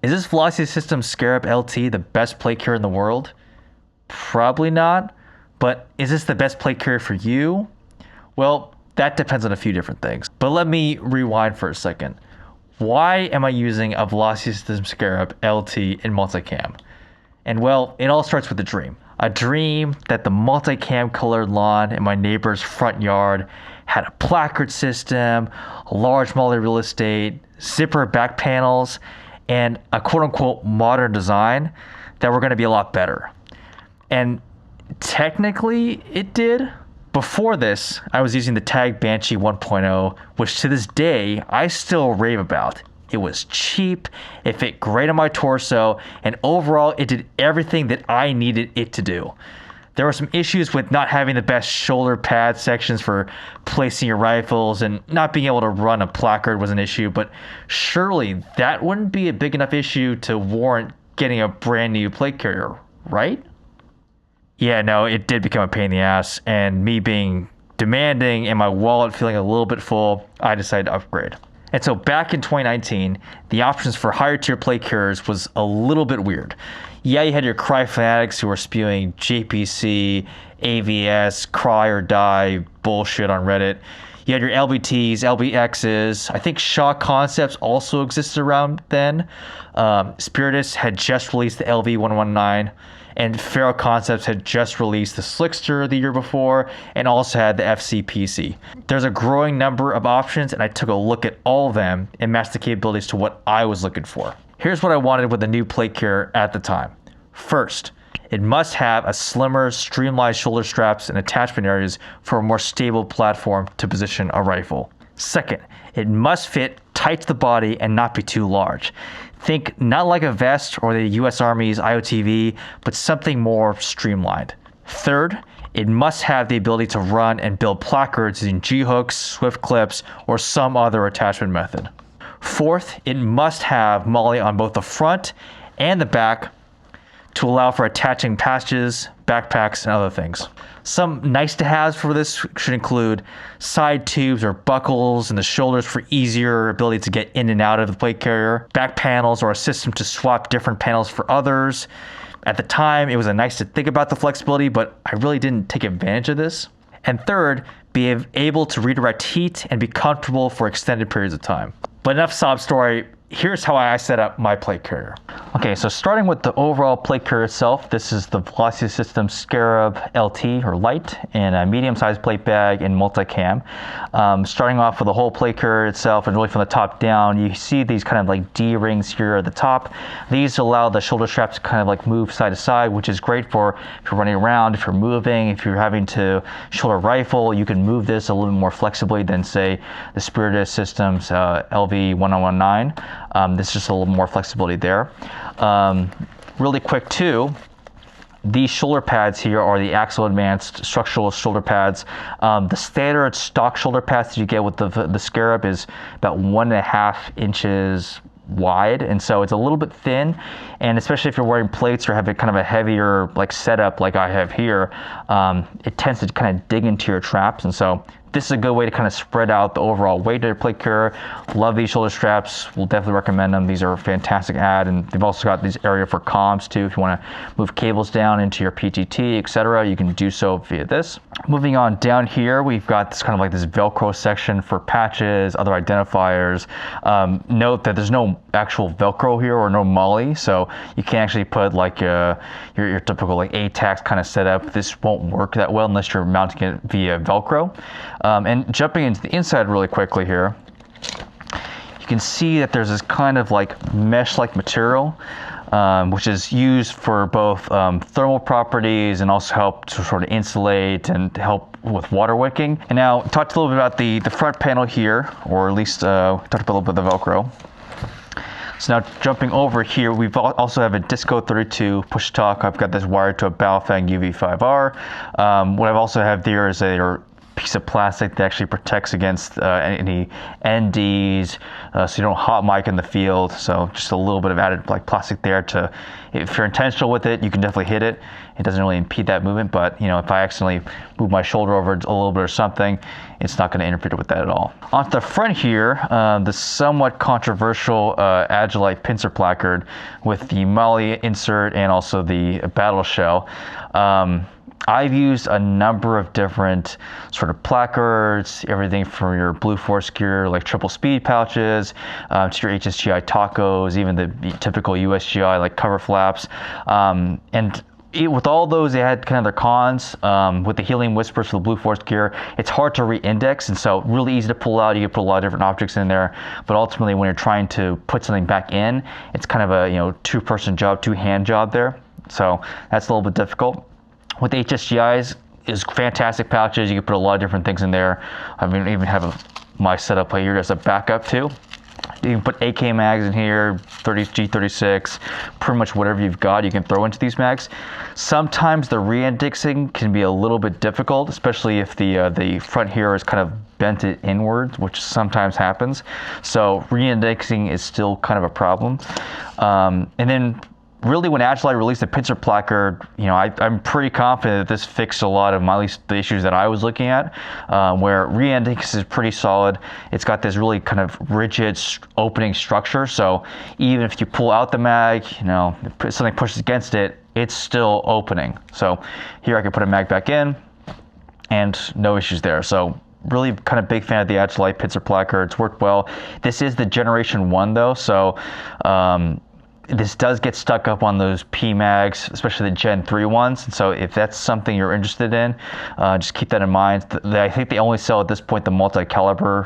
Is this Velocity System Scarab LT the best plate carrier in the world? Probably not. But is this the best plate carrier for you? Well, that depends on a few different things. But let me rewind for a second. Why am I using a Velocity System Scarab LT in multicam? And well, it all starts with a dream. A dream that the multicam colored lawn in my neighbor's front yard had a placard system, a large Molle real estate, zipper back panels, and a quote-unquote modern design that were going to be a lot better. And technically it did. Before this, I was using the Tag Banshee 1.0, which to this day I still rave about. It was cheap, it fit great on my torso, and overall it did everything that I needed it to do. There were some issues with not having the best shoulder pad sections for placing your rifles, and not being able to run a placard was an issue, but surely that wouldn't be a big enough issue to warrant getting a brand new plate carrier, right? Yeah, no, it did become a pain in the ass, and me being demanding and my wallet feeling a little bit full, I decided to upgrade. And so back in 2019, the options for higher tier plate carriers was a little bit weird. Yeah, you had your cry fanatics who were spewing JPC, AVS, cry or die bullshit on Reddit. You had your LBTs, LBXs. I think Shaw Concepts also existed around then. Spiritus had just released the LV119. And Ferro Concepts had just released the Slickster the year before and also had the FCPC. There's a growing number of options, and I took a look at all of them and matched the capabilities to what I was looking for. Here's what I wanted with the new plate carrier at the time. First, it must have a slimmer, streamlined shoulder straps and attachment areas for a more stable platform to position a rifle. Second, it must fit tight to the body and not be too large. Think not like a vest or the US Army's IOTV, but something more streamlined. Third, it must have the ability to run and build placards using G-hooks, swift clips, or some other attachment method. Fourth, it must have Molle on both the front and the back to allow for attaching patches, backpacks, and other things. Some nice to haves for this should include side tubes or buckles in the shoulders for easier ability to get in and out of the plate carrier, back panels or a system to swap different panels for others. At the time, it was nice to think about the flexibility, but I really didn't take advantage of this. And third, be able to redirect heat and be comfortable for extended periods of time. But enough sob story. Here's how I set up my plate carrier. Okay, so starting with the overall plate carrier itself, this is the Velocity System Scarab LT or Light and a medium-sized plate bag in multicam. Starting off with the whole plate carrier itself and really from the top down, you see these kind of like D-rings here at the top. These allow the shoulder straps to kind of like move side to side, which is great for if you're running around, if you're moving, if you're having to shoulder a rifle, you can move this a little bit more flexibly than say the Spiritus Systems LV119. This is just a little more flexibility there. Really quick too, these shoulder pads here are the Axle Advanced structural shoulder pads. The standard stock shoulder pads that you get with the Scarab is about 1.5 inches wide, and so it's a little bit thin, and especially if you're wearing plates or have a kind of a heavier like setup like I have here, it tends to kind of dig into your traps, and so this is a good way to kind of spread out the overall weight of your plate carrier. Love these shoulder straps. We'll definitely recommend them. These are a fantastic add, and they've also got this area for comms too. If you want to move cables down into your PTT, etc., you can do so via this. Moving on down here, we've got this kind of like this Velcro section for patches, other identifiers. Note that there's no actual Velcro here or no Molle, so you can't actually put like your typical like ATAX kind of setup. This won't work that well unless you're mounting it via Velcro. And jumping into the inside really quickly here, you can see that there's this kind of like mesh-like material, which is used for both thermal properties and also help to sort of insulate and help with water wicking. And now talked a little bit about the front panel here, or at least talked about a little bit of the Velcro. So now jumping over here, we've also have a Disco32 push talk. I've got this wired to a Baofeng UV5R. What I've also have there is a piece of plastic that actually protects against any NDs, so you don't hot mic in the field. So just a little bit of added like plastic there to, if you're intentional with it, you can definitely hit it. it doesn't really impede that movement. But you know, if I accidentally move my shoulder over a little bit or something, it's not going to interfere with that at all. On the front here, the somewhat controversial Agilite Pincer placard with the Molle insert and also the Battleshell. I've used a number of different sort of placards, everything from your Blue Force gear, like triple speed pouches, to your HSGI tacos, even the typical USGI like cover flaps. With all those, they had kind of their cons. With the Helium Whispers for the Blue Force gear, it's hard to re-index, and so really easy to pull out. You can put a lot of different objects in there, but ultimately when you're trying to put something back in, it's kind of a two-person job, two-hand job there. So that's a little bit difficult. With HSGIs, is fantastic pouches. You can put a lot of different things in there. I mean, even have my setup here as a backup too. You can put AK mags in here, G36, pretty much whatever you've got you can throw into these mags. Sometimes the re-indexing can be a little bit difficult, especially if the front here is kind of bent it inwards, which sometimes happens. So re-indexing is still kind of a problem. And then really, when Agilite released the Pincer placard, I'm pretty confident that this fixed a lot of the issues that I was looking at, where re-index is pretty solid. It's got this really kind of rigid opening structure, so even if you pull out the mag, if something pushes against it, it's still opening. So here I can put a mag back in, and no issues there. So really kind of big fan of the Agilite Pincer placard. It's worked well. This is the Generation 1 though, so this does get stuck up on those P mags, especially the Gen 3 ones. And so if that's something you're interested in, just keep that in mind. I think they only sell at this point the multi-caliber,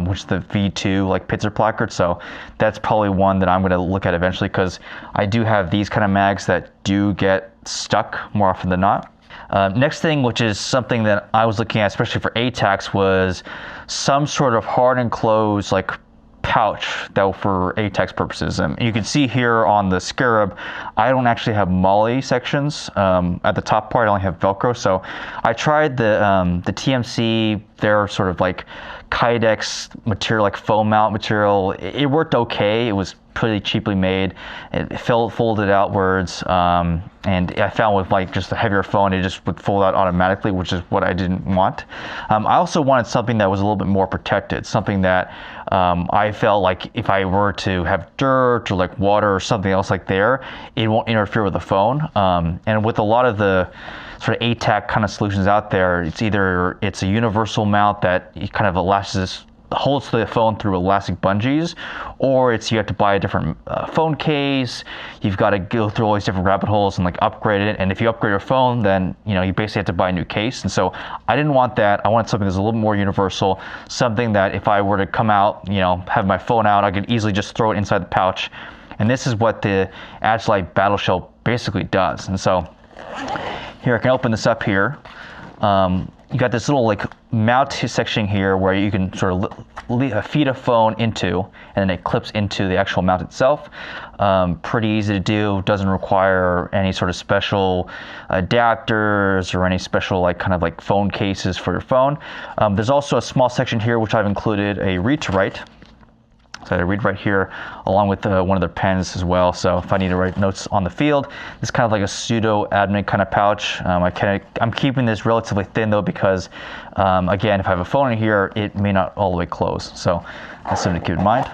which is the V2 like Pincer placard. So that's probably one that I'm going to look at eventually, because I do have these kind of mags that do get stuck more often than not. Next thing, which is something that I was looking at, especially for ATACs, was some sort of hard and closed like pouch that for ATACs purposes. You can see here on the Scarab, I don't actually have Molle sections. At the top part, I only have Velcro. So I tried the TMC, their sort of like Kydex material, like foam mount material. It worked okay. It was pretty cheaply made. It folded outwards, and I found with like just a heavier phone, it just would fold out automatically, which is what I didn't want. I also wanted something that was a little bit more protected, something that I felt like if I were to have dirt or like water or something else like there, it won't interfere with the phone. And with a lot of the sort of ATAC kind of solutions out there, it's a universal mount that kind of holds the phone through elastic bungees, or you have to buy a different phone case. You've got to go through all these different rabbit holes and like upgrade it. And if you upgrade your phone, then you basically have to buy a new case. And so I didn't want that. I wanted something that's a little more universal, something that if I were to come out, have my phone out, I could easily just throw it inside the pouch. And this is what the Agilite Battleshell basically does. And so here I can open this up here. You got this little like mount section here where you can sort of feed a phone into, and then it clips into the actual mount itself. Pretty easy to do. Doesn't require any sort of special adapters or any special kind of phone cases for your phone. There's also a small section here which I've included a read to write. So I read right here along with one of their pens as well. So if I need to write notes on the field, it's kind of like a pseudo admin kind of pouch. I'm keeping this relatively thin though, because again, if I have a phone in here, it may not all the way close. So that's something to keep in mind.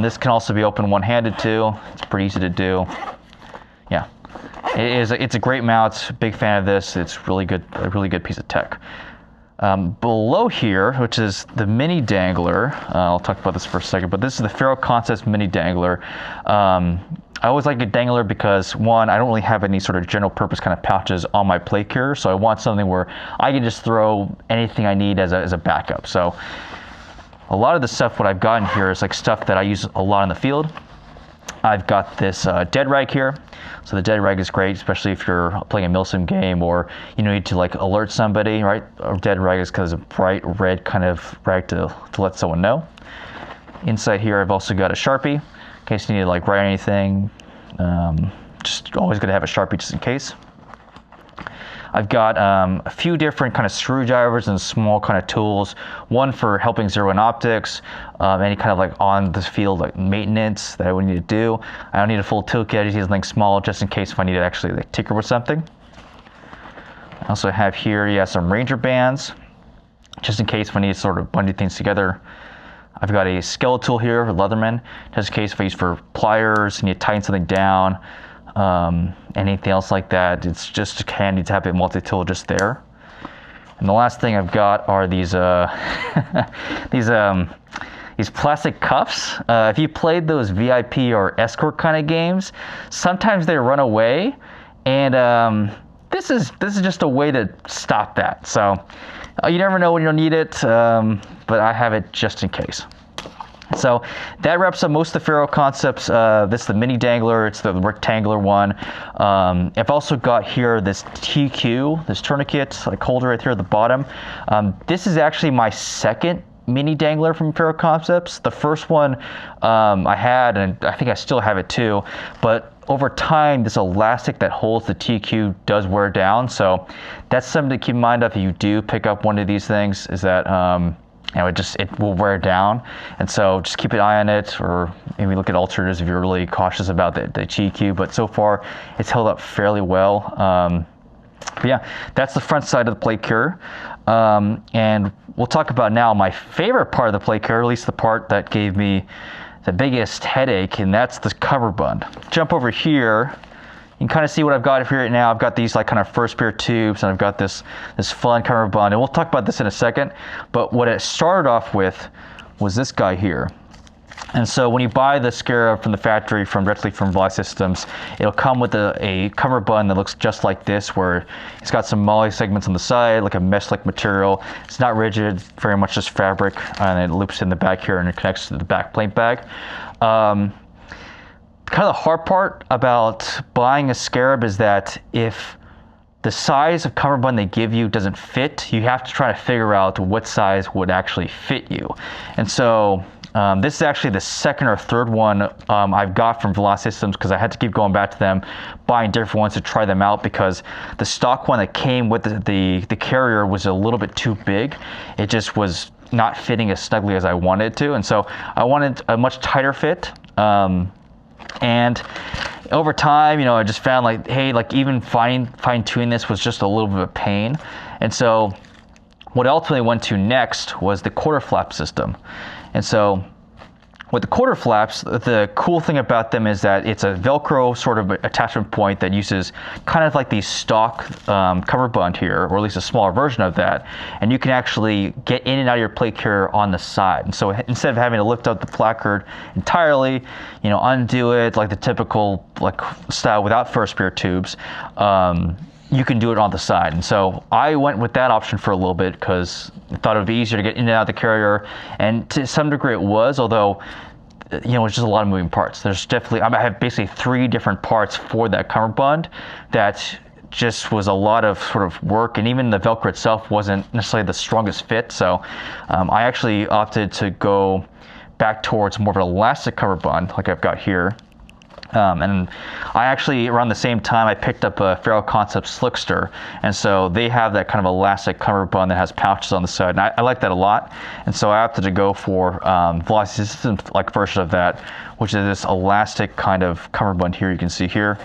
This can also be opened one-handed too. It's pretty easy to do. Yeah, it's a great mount. Big fan of this. It's really good, a really good piece of tech. Below here, which is the mini dangler, I'll talk about this for a second, but this is the Faro Concepts mini dangler. I always like a dangler because, one, I don't really have any sort of general purpose kind of pouches on my plate carrier, so I want something where I can just throw anything I need as a backup. So a lot of the stuff what I've gotten here is like stuff that I use a lot in the field. I've got this dead rag here. So the dead rag is great, especially if you're playing a milsim game or you need to alert somebody, right? A dead rag is because of bright red kind of rag to let someone know. Inside here, I've also got a Sharpie in case you need to write anything. Just always good to have a Sharpie just in case. I've got a few different kind of screwdrivers and small kind of tools. One for helping zero in optics, any kind of on the field maintenance that I would need to do. I don't need a full toolkit. I just need something small just in case if I need to actually tinker with something. also have here, yeah, some Ranger bands, just in case we need to sort of bundle things together. I've got a skeletal here, a Leatherman, just in case if I use for pliers, need to tighten something down, anything else like that. It's just handy to have a multi-tool just there. And the last thing I've got are these these plastic cuffs. If you played those VIP or escort kind of games, sometimes they run away, and this is just a way to stop that. So you never know when you'll need it, but I have it just in case. So that wraps up most of the Ferro concepts. This is the mini dangler, it's the rectangular one. I've also got here this TQ, this tourniquet, like holder right here at the bottom. This is actually my second mini dangler from Ferro Concepts. The first one I had, and I think I still have it too, but over time this elastic that holds the TQ does wear down. So that's something to keep in mind if you do pick up one of these things, is that you know, it will wear down, and so just keep an eye on it, or maybe look at alternatives if you're really cautious about the TQ. But so far it's held up fairly well. But yeah, that's the front side of the plate carrier, and we'll talk about now my favorite part of the plate carrier, at least the part that gave me the biggest headache, and that's the cummerbund. Jump over here. You can kind of see what I've got here right now. I've got these like kind of first pair tubes, and I've got this fun cummerbund, and we'll talk about this in a second. But what it started off with was this guy here. And so when you buy the Scarab from the factory, directly from VMAS Systems, it'll come with a cummerbund that looks just like this, where it's got some Molle segments on the side, like a mesh-like material. It's not rigid, very much just fabric, and it loops in the back here and it connects to the back plate bag. Kind of the hard part about buying a Scarab is that if the size of cummerbund they give you doesn't fit, you have to try to figure out what size would actually fit you. And so this is actually the second or third one I've got from VMAS Systems, because I had to keep going back to them, buying different ones to try them out, because the stock one that came with the carrier was a little bit too big. It just was not fitting as snugly as I wanted to, and so I wanted a much tighter fit. And over time, you know, I just found like, hey, like even fine-tuning this was just a little bit of a pain. And so what I ultimately went to next was the quarter flap system. And so with the quarter flaps, the cool thing about them is that it's a Velcro sort of attachment point that uses kind of like the stock cummerbund here, or at least a smaller version of that, and you can actually get in and out of your plate carrier on the side. And so instead of having to lift up the placard entirely, you know, undo it like the typical like style without first pair tubes, you can do it on the side. And so I went with that option for a little bit because I thought it would be easier to get in and out of the carrier, and to some degree it was, although, you know, it's just a lot of moving parts. There's definitely, I have basically 3 different parts for that cummerbund that just was a lot of sort of work, and even the Velcro itself wasn't necessarily the strongest fit. So I actually opted to go back towards more of an elastic cummerbund like I've got here. And I actually, around the same time, I picked up a Ferro Concepts Slickster, and so they have that kind of elastic cummerbund that has pouches on the side, and I like that a lot. And so I opted to go for VMAS Systems like version of that, which is this elastic kind of cummerbund here. You can see here.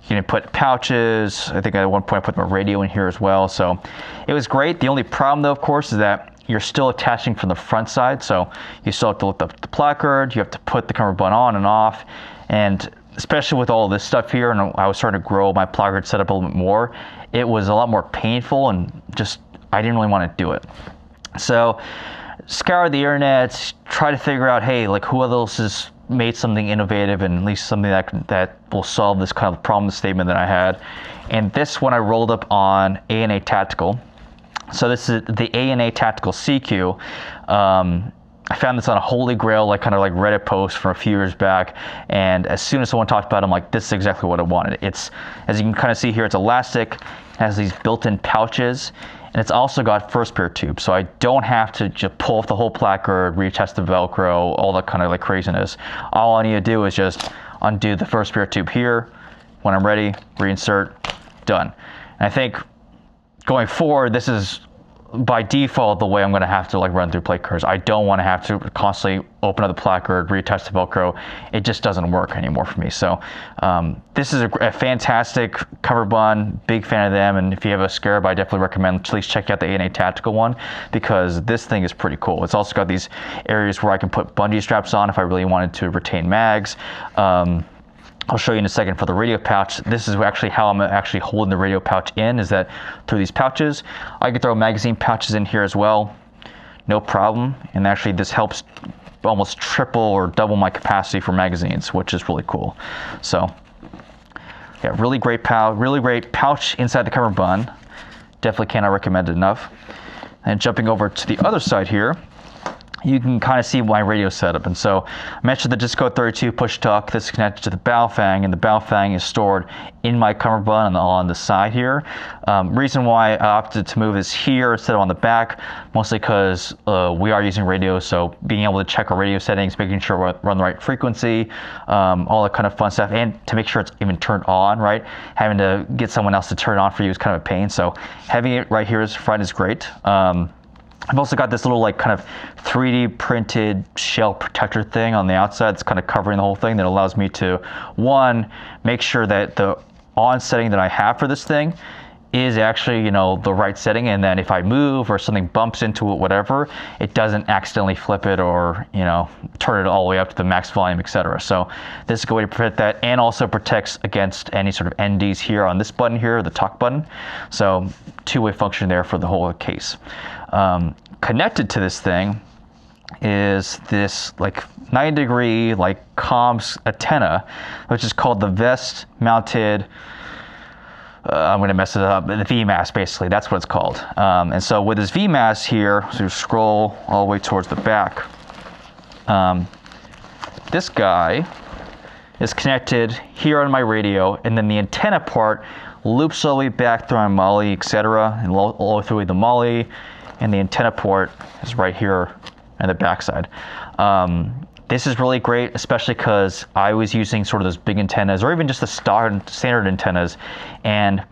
You can put pouches. I think at one point I put my radio in here as well. So it was great. The only problem though, of course, is that you're still attaching from the front side, so you still have to lift up the placard. You have to put the cummerbund on and off. And especially with all this stuff here, and I was starting to grow my placard setup a little bit more, it was a lot more painful, and just, I didn't really want to do it. So scoured the internet, try to figure out, hey, like who else has made something innovative, and at least something that will solve this kind of problem statement that I had. And this one I rolled up on A&A Tactical. So this is the A&A Tactical CQ. I found this on a Holy Grail, like kind of like Reddit post from a few years back, and as soon as someone talked about it, I'm like, this is exactly what I wanted. It's, as you can kind of see here, it's elastic, has these built-in pouches, and it's also got first pair tubes, so I don't have to just pull off the whole placard, reattach the Velcro, all that kind of like craziness. All I need to do is just undo the first pair tube here. When I'm ready, reinsert, done. And I think going forward, this is by default the way I'm going to have to like run through plate carriers. I don't want to have to constantly open up the placard, reattach the Velcro. It just doesn't work anymore for me. So this is a fantastic Cumberbund, big fan of them. And if you have a Scarab, I definitely recommend at least check out the A&A Tactical one, because this thing is pretty cool. It's also got these areas where I can put bungee straps on if I really wanted to retain mags. I'll show you in a second for the radio pouch. This is actually how I'm actually holding the radio pouch in, is that through these pouches. I can throw magazine pouches in here as well, no problem. And actually this helps almost triple or double my capacity for magazines, which is really cool. So yeah, really great pouch inside the Cumberbund. Definitely cannot recommend it enough. And jumping over to the other side here, you can kind of see my radio setup. And so I mentioned the Disco32 push tuck. This is connected to the Baofeng, and the Baofeng is stored in my Cumberbund on the side here. Reason why I opted to move this here instead of on the back, mostly because we are using radio, so being able to check our radio settings, making sure we run the right frequency, all that kind of fun stuff, and to make sure it's even turned on, right? Having to get someone else to turn it on for you is kind of a pain. So having it right here is front is great. I've also got this little like kind of 3D printed shell protector thing on the outside. It's kind of covering the whole thing that allows me to, one, make sure that the on setting that I have for this thing is actually, you know, the right setting. And then if I move or something bumps into it, whatever, it doesn't accidentally flip it or, you know, turn it all the way up to the max volume, etc. So this is a good way to prevent that, and also protects against any sort of NDs here on this button here, the talk button. So two-way function there for the whole case. Connected to this thing is this like 90-degree like comms antenna, which is called the vest mounted, I'm going to mess it up, the VMAS, basically, that's what it's called. And so with this VMAS here, so you scroll all the way towards the back, this guy is connected here on my radio, and then the antenna part loops all the way back through my Molle, etc., and all the way through the Molle, and the antenna port is right here on the backside. This is really great, especially because I was using sort of those big antennas, or even just the standard antennas, and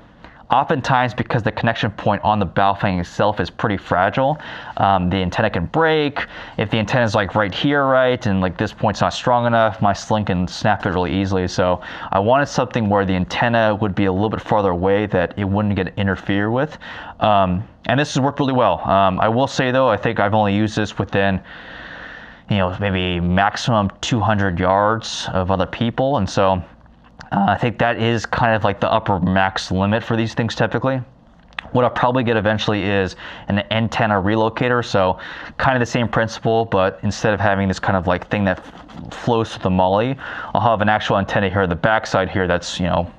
oftentimes because the connection point on the Baofeng itself is pretty fragile, the antenna can break. If the antenna is like right here, right, and like this point's not strong enough, my sling can snap it really easily. So I wanted something where the antenna would be a little bit farther away, that it wouldn't get interfered with. And this has worked really well. I will say though, I think I've only used this within, you know, maybe maximum 200 yards of other people. And so I think that is kind of like the upper max limit for these things typically. What I'll probably get eventually is an antenna relocator. So kind of the same principle, but instead of having this kind of like thing that flows through the Molle, I'll have an actual antenna here, the backside here, that's, you know,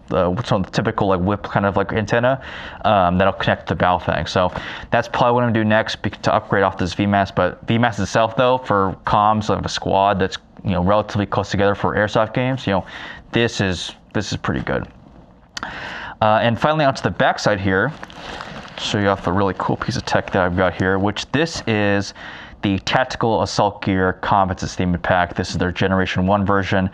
what's on the typical like whip kind of like antenna that'll connect to the Baofeng. So that's probably what I'm gonna do next to upgrade off this VMAS. But VMAS itself though, for comms of a squad that's, you know, relatively close together for airsoft games, you know, this is pretty good. And finally onto the backside here, show you off a really cool piece of tech that I've got here, which this is the Tactical Assault Gear Combat Sustainment Pack. This is their Generation 1 version.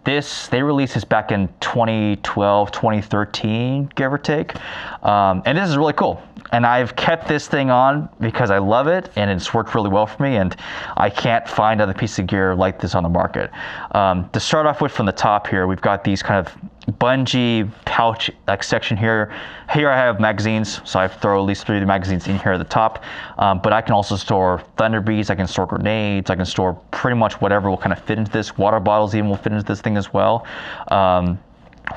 They released this back in 2012, 2013, give or take. And this is really cool. And I've kept this thing on because I love it, and it's worked really well for me, and I can't find other piece of gear like this on the market. To start off with, from the top here, we've got these kind of bungee pouch like section here. Here I have magazines, so I throw at least 3 of the magazines in here at the top. But I can also store thunder beads, I can store grenades, I can store pretty much whatever will kind of fit into this. Water bottles even will fit into this thing as well.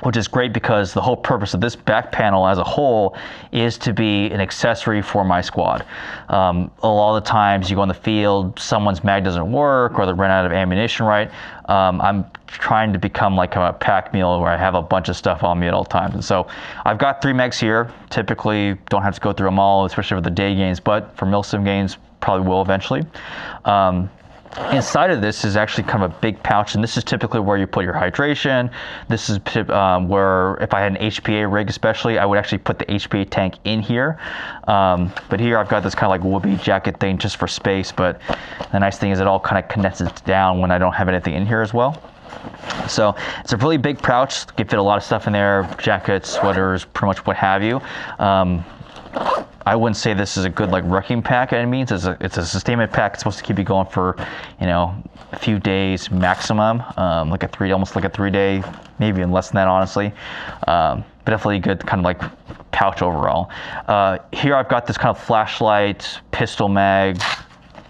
Which is great because the whole purpose of this back panel as a whole is to be an accessory for my squad. A lot of the times you go in the field, someone's mag doesn't work, or they run out of ammunition, right? I'm trying to become like a pack mule where I have a bunch of stuff on me at all times. And so I've got 3 megs here. Typically don't have to go through them all, especially for the day games, but for milsim games, probably will eventually. Inside of this is actually kind of a big pouch, and this is typically where you put your hydration. This is where, if I had an HPA rig especially, I would actually put the HPA tank in here. But here I've got this kind of like whoopee jacket thing just for space, but the nice thing is it all kind of condenses down when I don't have anything in here as well. So it's a really big pouch. You can fit a lot of stuff in there, jackets, sweaters, pretty much what have you. I wouldn't say this is a good like wrecking pack at any means. It's a sustainment pack. It's supposed to keep you going for, you know, a few days maximum, almost like a 3-day, maybe even less than that, honestly. But definitely a good kind of like pouch overall. Here I've got this kind of flashlight, pistol mag,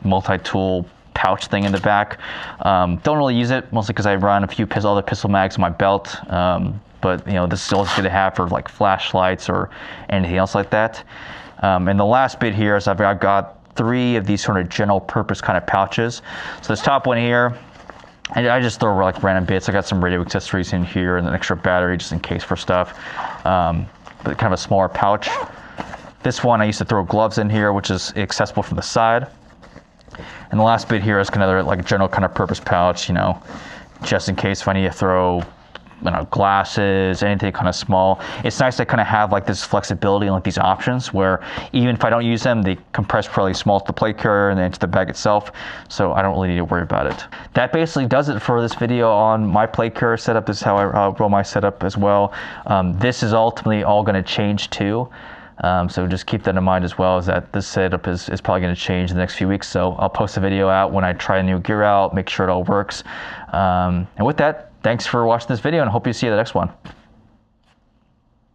multi-tool pouch thing in the back. Don't really use it, mostly because I run a few other pistol mags in my belt. But you know, this is always good to have for like flashlights or anything else like that. And the last bit here is I've got 3 of these sort of general purpose kind of pouches. So this top one here, I just throw like random bits. I got some radio accessories in here and an extra battery just in case for stuff. But kind of a smaller pouch. This one I used to throw gloves in here, which is accessible from the side. And the last bit here is another like general kind of purpose pouch, you know, just in case if I need to throw, you know, glasses, anything kind of small. It's nice to kind of have like this flexibility and like these options where even if I don't use them, they compress fairly small to the plate carrier and then to the bag itself. So I don't really need to worry about it. That basically does it for this video on my plate carrier setup. This is how I roll my setup as well. This is ultimately all going to change too. So just keep that in mind as well, is that this setup is probably going to change in the next few weeks. So I'll post a video out when I try a new gear out, make sure it all works. And with that, thanks for watching this video and I hope you see you in the next one.